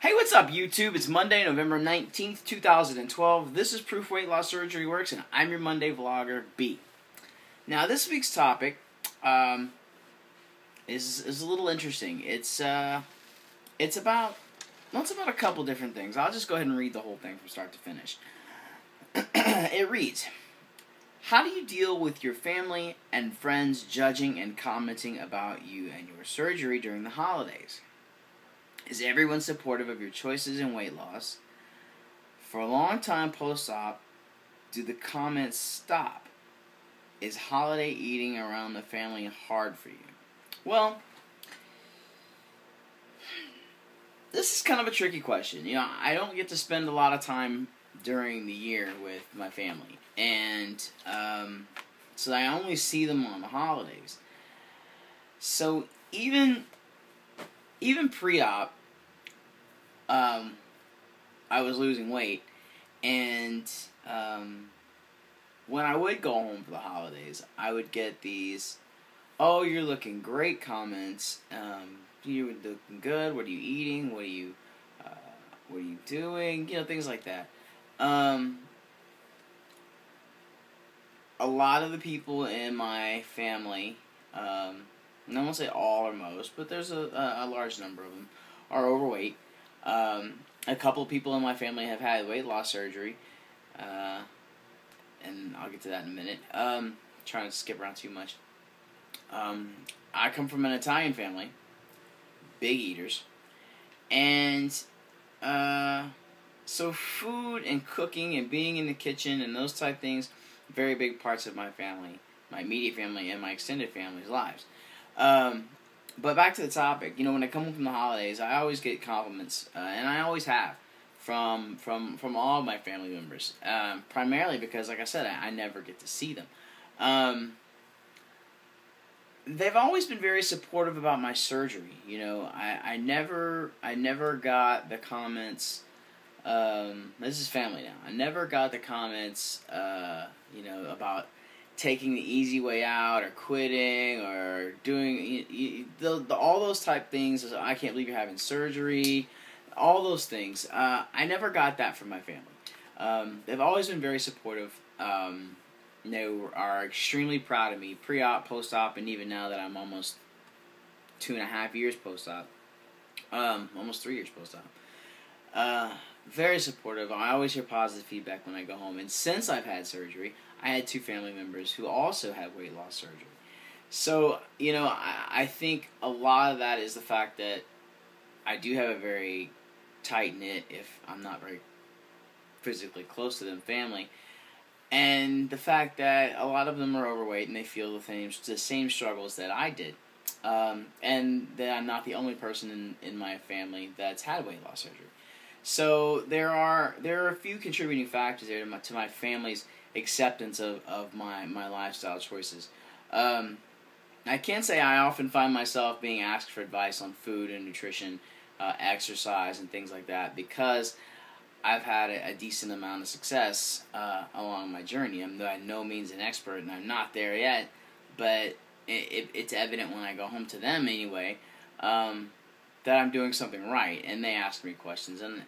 Hey, what's up, YouTube? It's Monday, November 19th, 2012. This is ProofWLSWorks, and I'm your Monday vlogger, B. Now, this week's topic is a little interesting. It's about a couple different things. I'll just go ahead and read the whole thing from start to finish. It reads, how do you deal with your family and friends judging and commenting about you and your surgery during the holidays? Is everyone supportive of your choices in weight loss? For a long time post-op, do the comments stop? Is holiday eating around the family hard for you? Well, this is kind of a tricky question. You know, I don't get to spend a lot of time during the year with my family. And so I only see them on the holidays. So even pre-op, I was losing weight, and when I would go home for the holidays, I would get these, "Oh, you're looking great" comments. You're looking good. What are you eating? What are you doing? You know, things like that. A lot of the people in my family, and I won't say all or most, but there's a large number of them, are overweight. A couple of people in my family have had weight loss surgery, and I'll get to that in a minute. Trying to skip around too much. I come from an Italian family, big eaters, and so food and cooking and being in the kitchen and those type things, very big parts of my family, my immediate family and my extended family's lives. But back to the topic, you know, when I come home from the holidays, I always get compliments, and I always have, from all of my family members, primarily because, like I said, I never get to see them. They've always been very supportive about my surgery. You know, I never got the comments. This is family now. I never got the comments, you know, about taking the easy way out or quitting or doing all those type things. I can't believe you're having surgery. All those things. I never got that from my family. They've always been very supportive. They are extremely proud of me, pre-op, post-op, and even now that I'm almost 2.5 years post-op. Almost 3 years post-op. Very supportive. I always hear positive feedback when I go home. And since I've had surgery, I had 2 family members who also had weight loss surgery. So, you know, I think a lot of that is the fact that I do have a very tight-knit, if I'm not very physically close to them, family. And the fact that a lot of them are overweight and they feel the same struggles that I did. And that I'm not the only person in my family that's had weight loss surgery. So there are a few contributing factors there to my family's acceptance of my lifestyle choices. I can say I often find myself being asked for advice on food and nutrition, exercise, and things like that, because I've had a decent amount of success along my journey. I'm by no means an expert, and I'm not there yet, but it's evident when I go home to them anyway, that I'm doing something right, and they ask me questions, and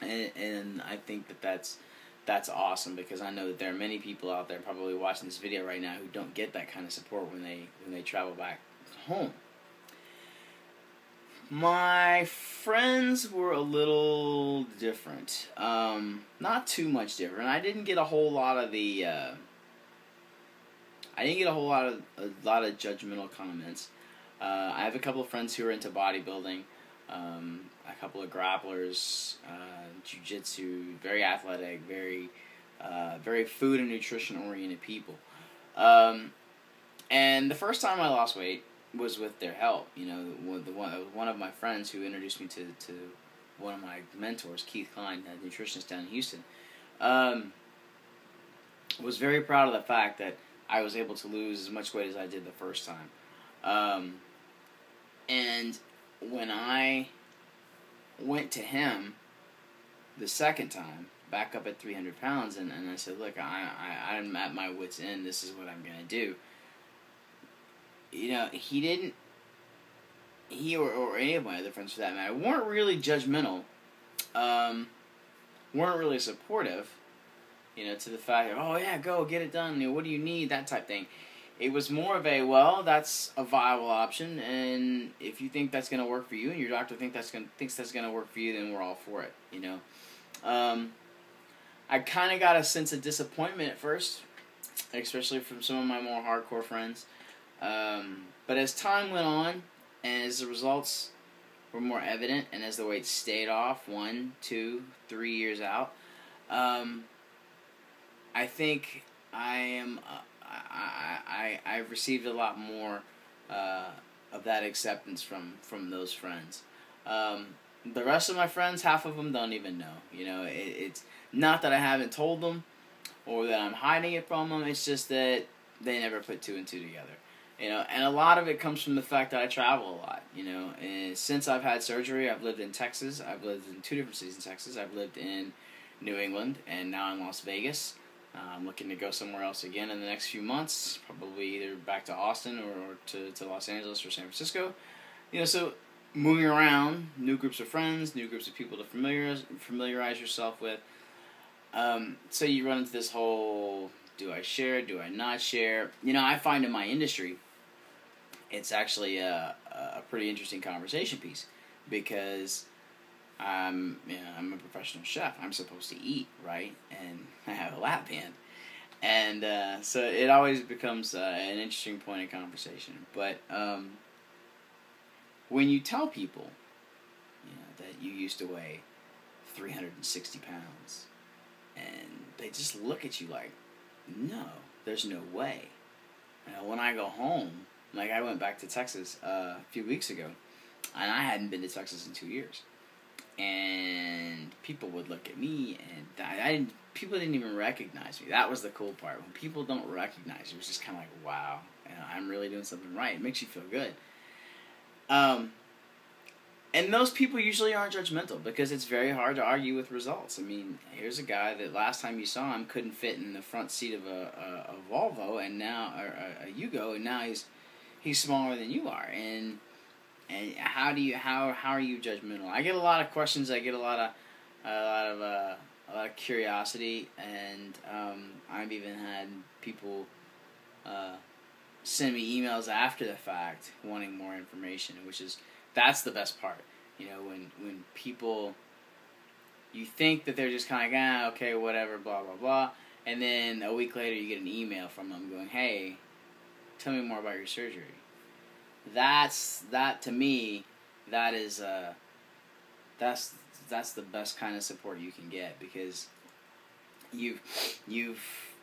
I think that's awesome, because I know that there are many people out there probably watching this video right now who don't get that kind of support when they travel back home. My friends were a little different, not too much different. I didn't get a whole lot of a lot of judgmental comments. I have a couple of friends who are into bodybuilding, a couple of grapplers, jiu-jitsu, very athletic, very food and nutrition oriented people. And the first time I lost weight was with their help. You know, one of my friends who introduced me to one of my mentors, Keith Klein, a nutritionist down in Houston, was very proud of the fact that I was able to lose as much weight as I did the first time. And when I went to him the second time, back up at 300 pounds, and I said, look, I'm at my wit's end, this is what I'm going to do. You know, he didn't he or any of my other friends for that matter weren't really judgmental, weren't really supportive, to the fact of, oh yeah, go get it done, what do you need, that type thing. It was more of a, well, that's a viable option, and if you think that's going to work for you, and your doctor thinks that's going to work for you, then we're all for it, I kind of got a sense of disappointment at first, especially from some of my more hardcore friends. But as time went on, and as the results were more evident, and as the weight stayed off 1, 2, 3 years out, I think I've received a lot more of that acceptance from those friends. The rest of my friends, half of them don't even know. It's not that I haven't told them or that I'm hiding it from them. It's just that they never put 2 and 2 together. And a lot of it comes from the fact that I travel a lot. And since I've had surgery, I've lived in Texas. I've lived in 2 different cities in Texas. I've lived in New England, and now in Las Vegas. I'm looking to go somewhere else again in the next few months, probably either back to Austin or to Los Angeles or San Francisco. So moving around, new groups of friends, new groups of people to familiarize yourself with. So you run into this whole, do I share, do I not share? I find in my industry, it's actually a pretty interesting conversation piece, because I'm a professional chef. I'm supposed to eat, right? And I have a lap band. And so it always becomes an interesting point of conversation. But when you tell people that you used to weigh 360 pounds, and they just look at you like, no, there's no way. When I go home, like I went back to Texas a few weeks ago, and I hadn't been to Texas in 2 years. And people would look at me, and people didn't even recognize me. That was the cool part. When people don't recognize you, it's just kind of like, wow, I'm really doing something right. It makes you feel good. And those people usually aren't judgmental, because it's very hard to argue with results. I mean, here's a guy that last time you saw him couldn't fit in the front seat of a Volvo, and now, or a Yugo, and now he's smaller than you are. And how are you judgmental? I get a lot of questions. I get a lot of curiosity, and I've even had people send me emails after the fact wanting more information, that's the best part. When people, you think that they're just kind of like, okay, whatever, blah blah blah, and then a week later you get an email from them going, hey, tell me more about your surgery. To me, that's the best kind of support you can get, because you've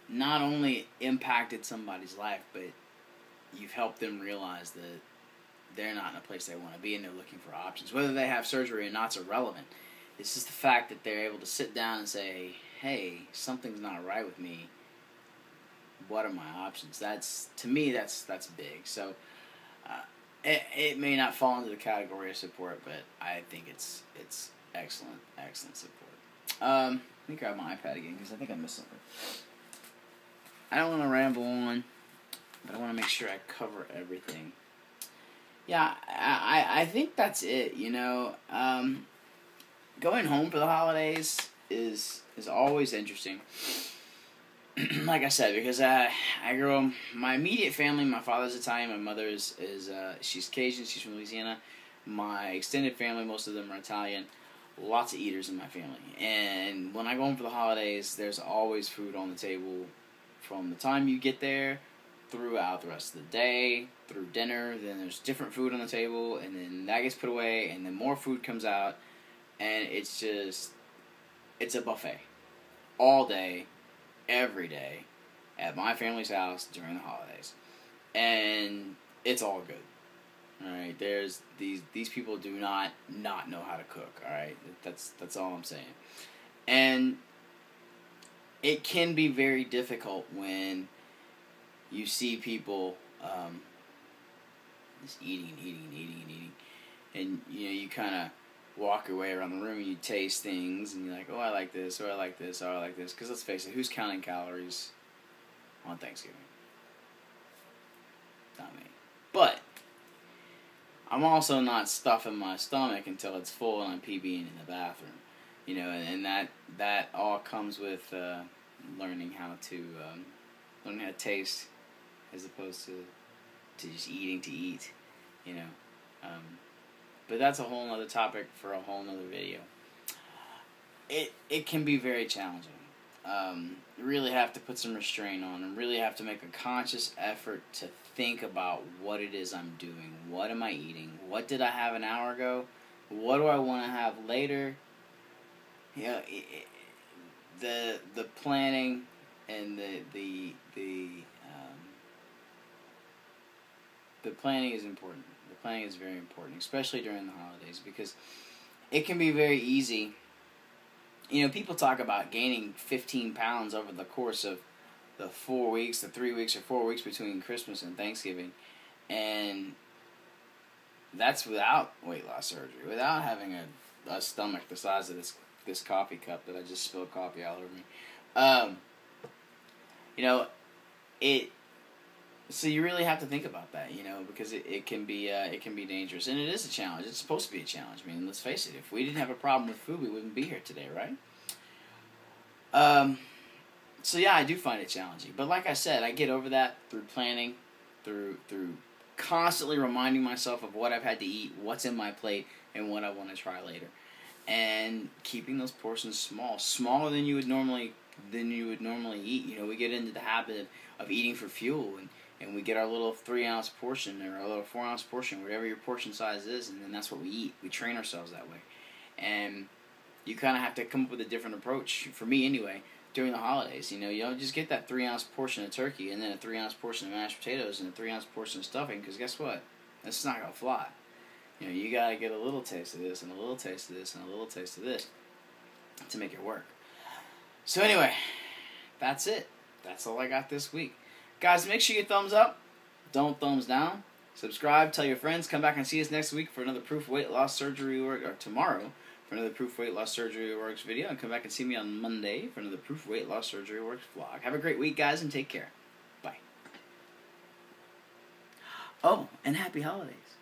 not only impacted somebody's life, but you've helped them realize that they're not in a place they want to be, and they're looking for options. Whether they have surgery or not's irrelevant. It's just the fact that they're able to sit down and say, hey, something's not right with me. What are my options? To me, that's big. So it may not fall into the category of support, but I think it's excellent support. Let me grab my iPad again, because I think I missed something. I don't want to ramble on, but I want to make sure I cover everything. Yeah, I think that's it. Going home for the holidays is always interesting. Like I said, because I grew up, my immediate family, my father's Italian, my mother is she's Cajun, she's from Louisiana. My extended family, most of them are Italian. Lots of eaters in my family. And when I go home for the holidays, there's always food on the table from the time you get there throughout the rest of the day, through dinner. Then there's different food on the table, and then that gets put away, and then more food comes out, and it's a buffet all day, every day, at my family's house during the holidays. And it's all good. Alright, there's these people do not know how to cook, alright? That's all I'm saying. And it can be very difficult when you see people just eating, and you kind of walk your way around the room and you taste things, and you're like, oh, I like this, or I like this, or I like this. Because let's face it, who's counting calories on Thanksgiving? Not me. But I'm also not stuffing my stomach until it's full and I'm PBing in the bathroom. You know, and that all comes with learning how to taste as opposed to just eating to eat. You know, but that's a whole other topic for a whole other video. It can be very challenging. You really have to put some restraint on and really have to make a conscious effort to think about what it is I'm doing. What am I eating? What did I have an hour ago? What do I want to have later? You know, the planning and the planning is important. The planning is very important, especially during the holidays, because it can be very easy. You know, people talk about gaining 15 pounds over the course of the 4 weeks, the 3 weeks or 4 weeks between Christmas and Thanksgiving. And that's without weight loss surgery, without having a stomach the size of this coffee cup that I just spilled coffee all over me. You know, so you really have to think about that, you know, because it can be dangerous, and it is a challenge. It's supposed to be a challenge. I mean, let's face it. If we didn't have a problem with food, we wouldn't be here today, right? So yeah, I do find it challenging, but like I said, I get over that through planning, through constantly reminding myself of what I've had to eat, what's in my plate, and what I want to try later, and keeping those portions small, smaller than you would normally eat. You know, we get into the habit of eating for fuel, and we get our little 3-ounce portion or our little 4-ounce portion, whatever your portion size is, and then that's what we eat. We train ourselves that way. And you kind of have to come up with a different approach, for me anyway, during the holidays. You know, you don't just get that 3-ounce portion of turkey and then a 3-ounce portion of mashed potatoes and a 3-ounce portion of stuffing, because guess what? That's not going to fly. You know, you got to get a little taste of this and a little taste of this and a little taste of this to make it work. So anyway, that's it. That's all I got this week. Guys, make sure you thumbs up. Don't thumbs down. Subscribe. Tell your friends. Come back and see us next week for another Proof Weight Loss Surgery Work, or tomorrow for another Proof Weight Loss Surgery Works video. And come back and see me on Monday for another Proof Weight Loss Surgery Works vlog. Have a great week, guys, and take care. Bye. Oh, and happy holidays.